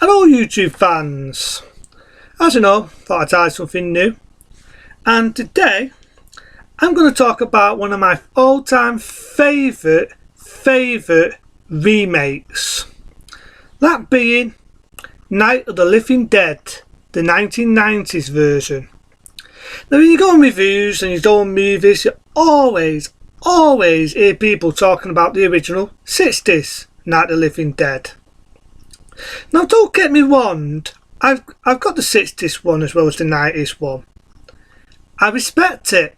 Hello YouTube fans. As you know, thought I'd try something new, and today I'm going to talk about one of my all-time favourite remakes, that being Night of the Living Dead, the 1990s version. Now when you go on reviews and you go on movies, you always hear people talking about the original 60s Night of the Living Dead. Now don't get me wrong, I've got the 60s one as well as the 90s one. I respect it.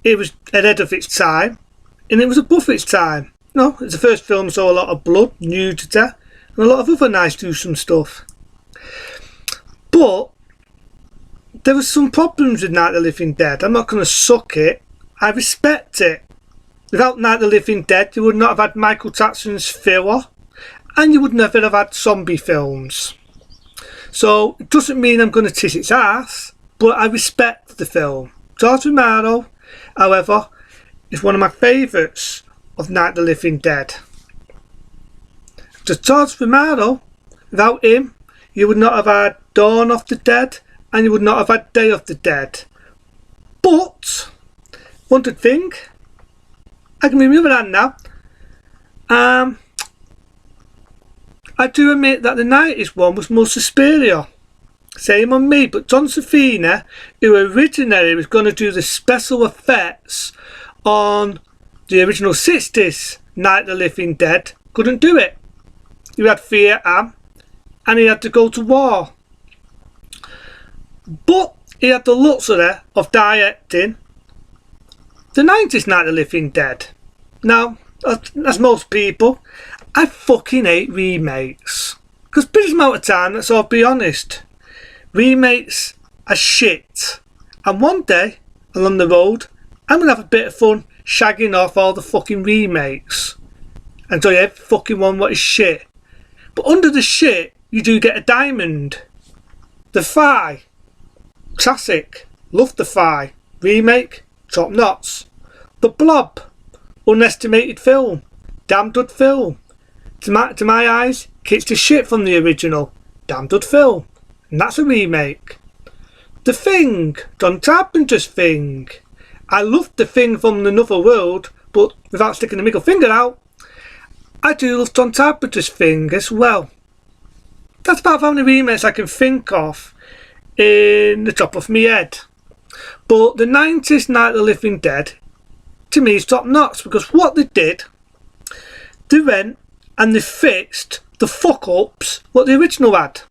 It was ahead of its time and it was above its time. No, it's the first film saw a lot of blood, nudity and a lot of other nice gruesome stuff. But there was some problems with Night of the Living Dead. I'm not going to suck it. I respect it. Without Night of the Living Dead you would not have had Michael Jackson's Thriller, and you would never have had zombie films. So it doesn't mean I'm going to kiss its ass, but I respect the film. George Romero, however, is one of my favourites of Night of the Living Dead. Just George Romero, without him, you would not have had Dawn of the Dead, and you would not have had Day of the Dead. But one good thing, I can remember that now. I do admit that the 90s one was more superior. Same on me, but John Savini, who originally was going to do the special effects on the original 60s Night of the Living Dead, couldn't do it. He had Vietnam and he had to go to war. But he had the luxury of directing the 90s Night of the Living Dead. Now, as most people, I fucking hate remakes. Because pretty amount of time, let's all be honest, remakes are shit. And one day, along the road, I'm going to have a bit of fun shagging off all the fucking remakes. And tell you every fucking one what is shit. But under the shit, you do get a diamond. The Fly, classic, love The Fly. Remake, top notch. The Blob, unestimated film, damn good film. To my eyes, kicks the shit from the original, damn good film, and that's a remake. The Thing, John Carpenter's Thing. I loved The Thing from Another World, but without sticking the middle finger out, I do love John Carpenter's Thing as well. That's about how many remakes I can think of in the top of my head. But the 90s Night of the Living Dead, to me, is top notch, because what they did, they went and they fixed the fuck ups what the original had.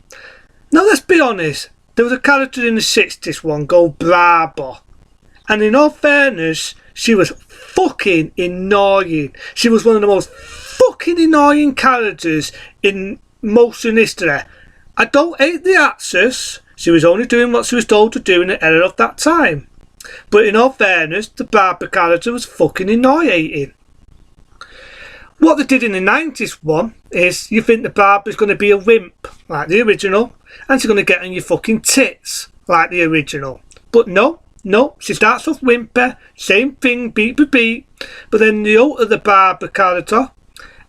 Now let's be honest, there was a character in the 60s one called Barbara, and in all fairness, she was fucking annoying. She was one of the most fucking annoying characters in motion history. I don't hate the actress, she was only doing what she was told to do in the era of that time. But in all fairness, the Barbara character was fucking annoying. What they did in the 90s one is you think the Barbara's going to be a wimp like the original, and she's going to get on your fucking tits like the original. But no, she starts off wimpy, same thing, beat for beat, but then they alter the Barbara character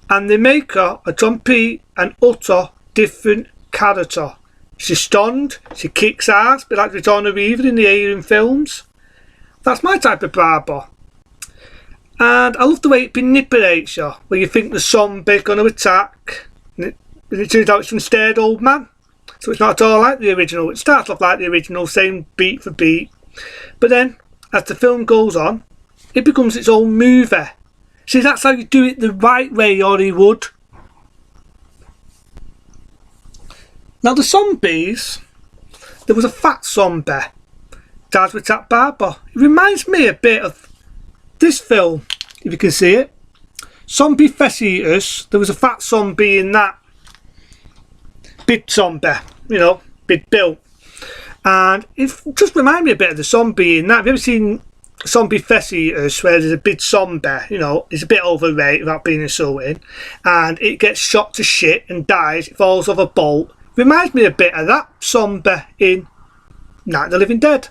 and they make her a complete and utter different character. She's stunned, she kicks ass, but like Return of Evil in the Alien films. That's my type of Barbara. And I love the way it manipulates you, where you think the zombie's going to attack, and it turns out it's some scared old man. So it's not at all like the original. It starts off like the original, same beat for beat. But then, as the film goes on, it becomes its own movie. See, that's how you do it the right way, Hollywood. Now the zombies, there was a fat zombie that would attack Barbara. It reminds me a bit of this film, if you can see it. Zombie Flesh Eaters, there was a fat zombie in that. Big zombie, you know, big built. And it just reminded me a bit of the zombie in that. Have you ever seen Zombie Flesh Eaters, where there's a big zombie, you know, it's a bit overweight without being insulting, and it gets shot to shit and dies, it falls off a bolt. Reminds me a bit of that zombie in Night of the Living Dead.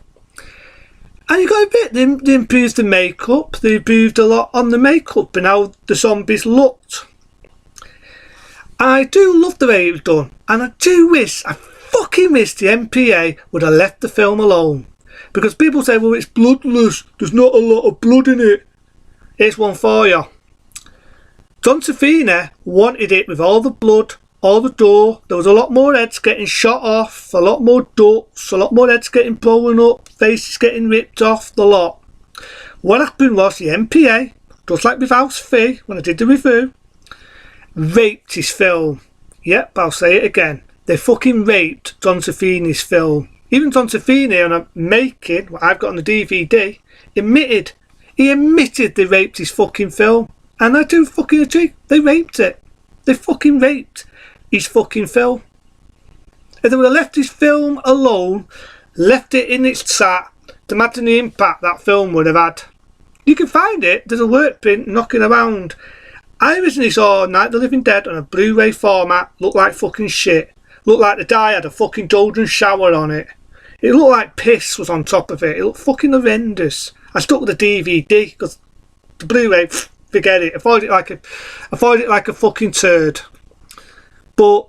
And you got a bit, they improved the makeup, they improved a lot on the makeup and how the zombies looked. I do love the way it was done. And I do wish, I fucking wish the MPA would have left the film alone. Because people say, well, it's bloodless, there's not a lot of blood in it. Here's one for you. Don Savini wanted it with all the blood, all the gore. There was a lot more heads getting shot off, a lot more ducks, a lot more heads getting blown up, faces getting ripped off, the lot. What happened was the MPA, just like with House Fee, when I did the review, raped his film. Yep, I'll say it again. They fucking raped Don Savini's film. Even Don Savini, on a making, what I've got on the DVD, he admitted they raped his fucking film. And I do fucking agree, they raped it. They fucking raped his fucking film. If they would have left his film alone, left it in its sat, imagine the impact that film would have had. You can find it, there's a work print knocking around. I originally saw Night of the Living Dead on a Blu-ray format, looked like fucking shit. Looked like the dye had a fucking golden shower on it. It looked like piss was on top of it. It looked fucking horrendous. I stuck with the DVD because the Blu-ray, forget it. I found it like a fucking turd. But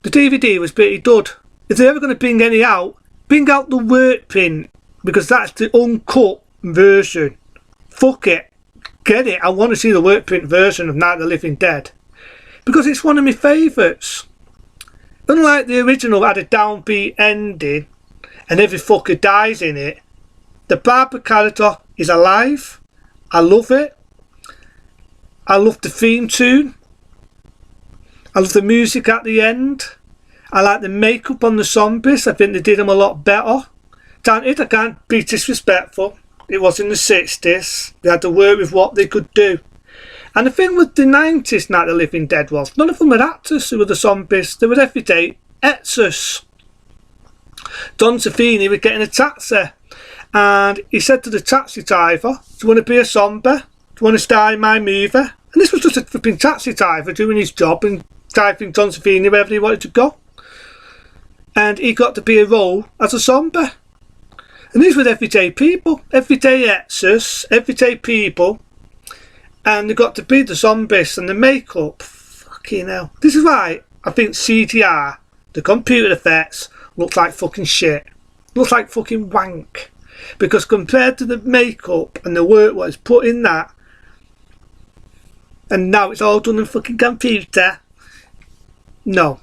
the DVD was pretty good. If they're ever going to bring any out, bring out the work print, because that's the uncut version. Fuck it. Get it. I want to see the work print version of Night of the Living Dead. Because it's one of my favourites. Unlike the original that had a downbeat ending and every fucker dies in it, the Barbara character is alive. I love it. I love the theme tune. I love the music at the end. I like the makeup on the zombies. I think they did them a lot better. Granted, I can't be disrespectful. It was in the 60s. They had to work with what they could do. And the thing with the 90s Night of the Living Dead was, none of them were actors who were the zombies. They were everyday actors. Don Savini was getting a taxi. And he said to the taxi driver, do you want to be a zombie? Do you want to star in my movie? And this was just a flipping taxi driver doing his job and driving Don Savini wherever he wanted to go. And he got to be a role as a zombie. And these were everyday people, everyday actors, everyday people. And they got to be the zombies and the makeup. Fucking hell. This is why I think CGI, the computer effects, looks like fucking shit. Looks like fucking wank. Because compared to the makeup and the work what is put in that, and now it's all done in fucking computer. No.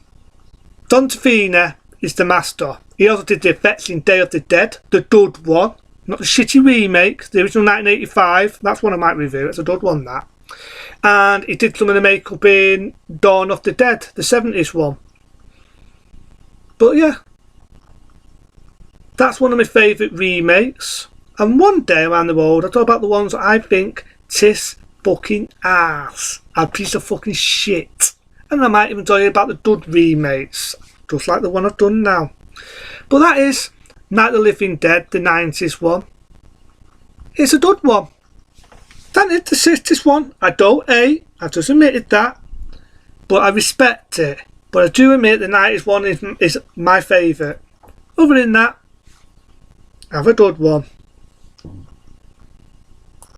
Don Savini is the master. He also did the effects in Day of the Dead, the dud one. Not the shitty remake, the original 1985. That's one I might review. It's a dud one, that. And he did some of the makeup in Dawn of the Dead, the 70s one. But yeah, that's one of my favourite remakes. And one day around the world, I'll talk about the ones that I think tis fucking ass. A piece of fucking shit. And I might even tell you about the dud remakes, just like the one I've done now. But that is Night of the Living Dead, the 90s one. It's a dud one. That is the 60s one. I don't hate. I just admitted that. But I respect it. But I do admit the 90s one is my favourite. Other than that, have a dud one.